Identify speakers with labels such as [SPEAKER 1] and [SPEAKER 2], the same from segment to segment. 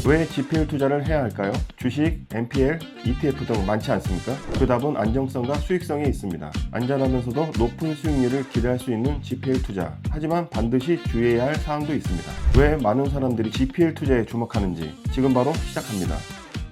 [SPEAKER 1] 왜 GPL 투자를 해야 할까요? 주식, NPL, ETF 등 많지 않습니까? 그 답은 안정성과 수익성에 있습니다. 안전하면서도 높은 수익률을 기대할 수 있는 GPL 투자. 하지만 반드시 주의해야 할 사항도 있습니다. 왜 많은 사람들이 GPL 투자에 주목하는지 지금 바로 시작합니다.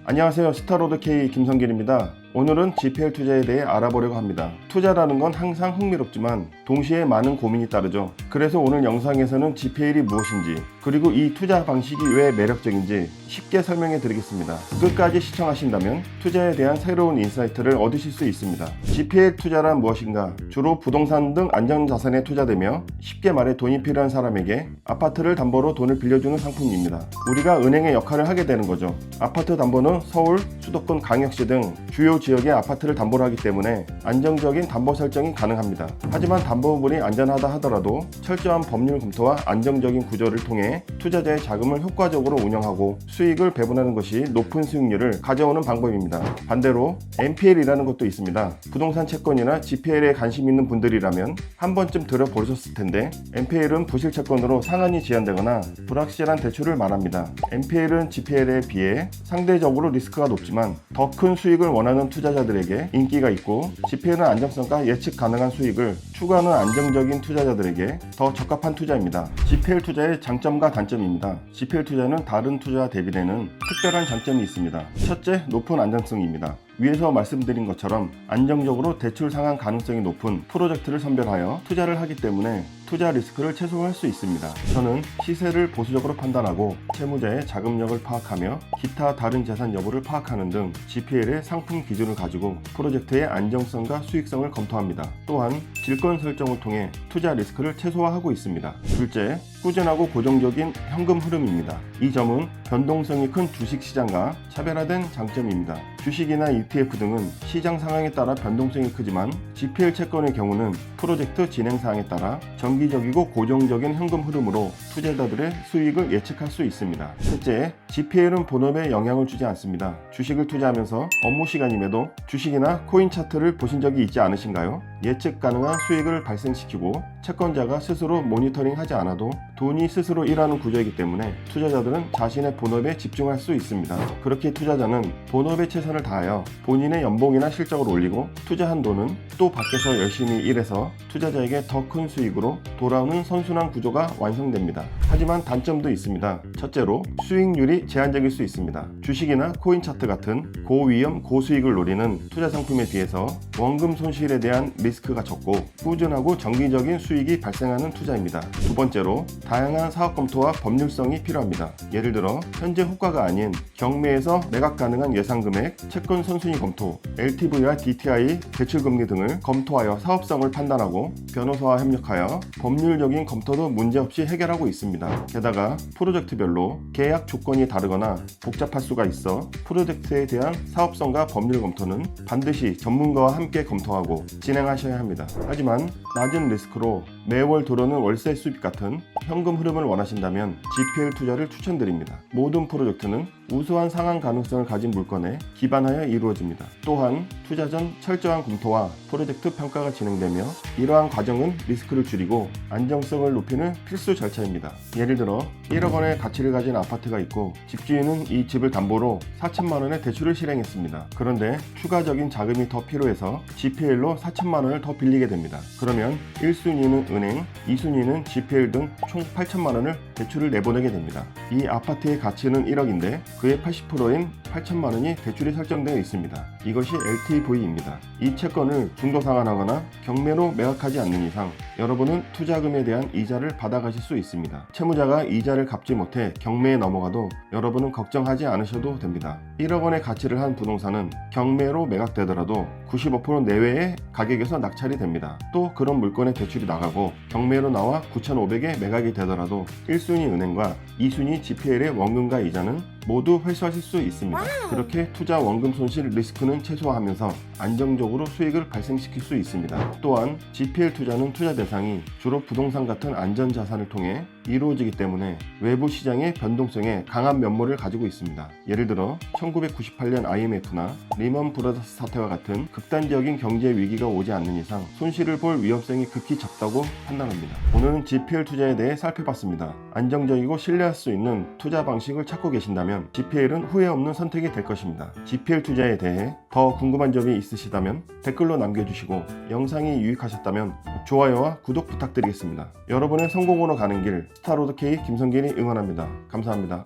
[SPEAKER 1] 안녕하세요. 스타로드K 김성길입니다. 오늘은 GPL 투자에 대해 알아보려고 합니다. 투자라는 건 항상 흥미롭지만 동시에 많은 고민이 따르죠. 그래서 오늘 영상에서는 GPL이 무엇인지 그리고 이 투자 방식이 왜 매력적인지 쉽게 설명해 드리겠습니다. 끝까지 시청하신다면 투자에 대한 새로운 인사이트를 얻으실 수 있습니다. GPL 투자란 무엇인가? 주로 부동산 등 안전자산에 투자되며 쉽게 말해 돈이 필요한 사람에게 아파트를 담보로 돈을 빌려주는 상품입니다. 우리가 은행의 역할을 하게 되는 거죠. 아파트 담보는 서울, 수도권, 광역시 등 주요 지역의 아파트를 담보로 하기 때문에 안정적인 담보 설정이 가능합니다. 하지만 담보물이 안전하다 하더라도 철저한 법률 검토와 안정적인 구조를 통해 투자자의 자금을 효과적으로 운영하고 수익을 배분하는 것이 높은 수익률을 가져오는 방법입니다. 반대로 NPL이라는 것도 있습니다. 부동산 채권이나 GPL에 관심 있는 분들이라면 한 번쯤 들어보셨을 텐데 NPL은 부실 채권으로 상한이 제한되거나 불확실한 대출을 말합니다. NPL은 GPL에 비해 상대적으로 리스크가 높지만 더 큰 수익을 원하는 투자자들에게 인기가 있고 GPL은 안정성과 예측 가능한 수익을 추구하는 안정적인 투자자들에게 더 적합한 투자입니다. GPL 투자의 장점과 단점입니다. GPL 투자는 다른 투자와 대비되는 특별한 장점이 있습니다. 첫째, 높은 안정성입니다. 위에서 말씀드린 것처럼 안정적으로 대출 상환 가능성이 높은 프로젝트를 선별하여 투자를 하기 때문에 투자 리스크를 최소화할 수 있습니다. 저는 시세를 보수적으로 판단하고 채무자의 자금력을 파악하며 기타 다른 재산 여부를 파악하는 등 GPL의 상품 기준을 가지고 프로젝트의 안정성과 수익성을 검토합니다. 또한 질권 설정을 통해 투자 리스크를 최소화하고 있습니다. 둘째, 꾸준하고 고정적인 현금 흐름입니다. 이 점은 변동성이 큰 주식시장과 차별화된 장점입니다. 주식이나 ETF 등은 시장 상황에 따라 변동성이 크지만 GPL 채권의 경우는 프로젝트 진행 사항에 따라 정기적이고 고정적인 현금 흐름으로 투자자들의 수익을 예측할 수 있습니다. 셋째, GPL은 본업에 영향을 주지 않습니다. 주식을 투자하면서 업무 시간임에도 주식이나 코인 차트를 보신 적이 있지 않으신가요? 예측 가능한 수익을 발생시키고 채권자가 스스로 모니터링하지 않아도 돈이 스스로 일하는 구조이기 때문에 투자자들은 자신의 본업에 집중할 수 있습니다. 그렇게 투자자는 본업에 최선을 다하여 본인의 연봉이나 실적을 올리고 투자한 돈은 또 밖에서 열심히 일해서 투자자에게 더 큰 수익으로 돌아오는 선순환 구조가 완성됩니다. 하지만 단점도 있습니다. 첫째로 수익률이 제한적일 수 있습니다. 주식이나 코인 차트 같은 고위험 고수익을 노리는 투자 상품에 비해서 원금 손실에 대한 리스크가 적고 꾸준하고 정기적인 수익이 발생하는 투자입니다. 두 번째로 다양한 사업 검토와 법률성이 필요합니다. 예를 들어 현재 호가가 아닌 경매에서 매각 가능한 예상 금액, 채권 선순위 검토, LTV와 DTI, 대출 금리 등을 검토하여 사업성을 판단하고 변호사와 협력하여 법률적인 검토도 문제없이 해결하고 있습니다. 게다가 프로젝트별로 계약 조건이 다르거나 복잡할 수가 있어 프로젝트에 대한 사업성과 법률 검토는 반드시 전문가와 함께 검토하고 진행하셔야 합니다. 하지만 낮은 리스크로 매월 들어오는 월세 수입 같은 현금 흐름을 원하신다면 GPL 투자를 추천드립니다. 모든 프로젝트는 우수한 상환 가능성을 가진 물건에 기반하여 이루어집니다. 또한 투자 전 철저한 검토와 프로젝트 평가가 진행되며 이러한 과정은 리스크를 줄이고 안정성을 높이는 필수 절차입니다. 예를 들어 1억 원의 가치를 가진 아파트가 있고 집주인은 이 집을 담보로 4천만 원의 대출을 실행했습니다. 그런데 추가적인 자금이 더 필요해서 GPL로 4천만 원을 더 빌리게 됩니다. 그러면 1순위는 은행, 2순위는 GPL 등 총 8천만 원을 대출을 내보내게 됩니다. 이 아파트의 가치는 1억인데 그의 80%인 8천만 원이 대출이 설정되어 있습니다. 이것이 LTV입니다. 이 채권을 중도상환하거나 경매로 매각하지 않는 이상 여러분은 투자금에 대한 이자를 받아가실 수 있습니다. 채무자가 이자를 갚지 못해 경매에 넘어가도 여러분은 걱정하지 않으셔도 됩니다. 1억 원의 가치를 한 부동산은 경매로 매각되더라도 95% 내외의 가격에서 낙찰이 됩니다. 또 그런 물건의 대출이 나가고 경매로 나와 9,500에 매각이 되더라도 1순위 은행과 2순위 GPL의 원금과 이자는 모두 회수하실 수 있습니다. 그렇게 투자 원금 손실 리스크는 최소화하면서 안정적으로 수익을 발생시킬 수 있습니다. 또한 GPL 투자는 투자 대상이 주로 부동산 같은 안전자산을 통해 이루어지기 때문에 외부 시장의 변동성에 강한 면모를 가지고 있습니다. 예를 들어 1998년 IMF나 리먼 브라더스 사태와 같은 극단적인 경제 위기가 오지 않는 이상 손실을 볼 위험성이 극히 적다고 판단합니다. 오늘은 GPL 투자에 대해 살펴봤습니다. 안정적이고 신뢰할 수 있는 투자 방식을 찾고 계신다면 GPL은 후회 없는 선택이 될 것입니다. GPL 투자에 대해 더 궁금한 점이 있으시다면 댓글로 남겨주시고 영상이 유익하셨다면 좋아요와 구독 부탁드리겠습니다. 여러분의 성공으로 가는 길 스타로드 K 김성길이 응원합니다. 감사합니다.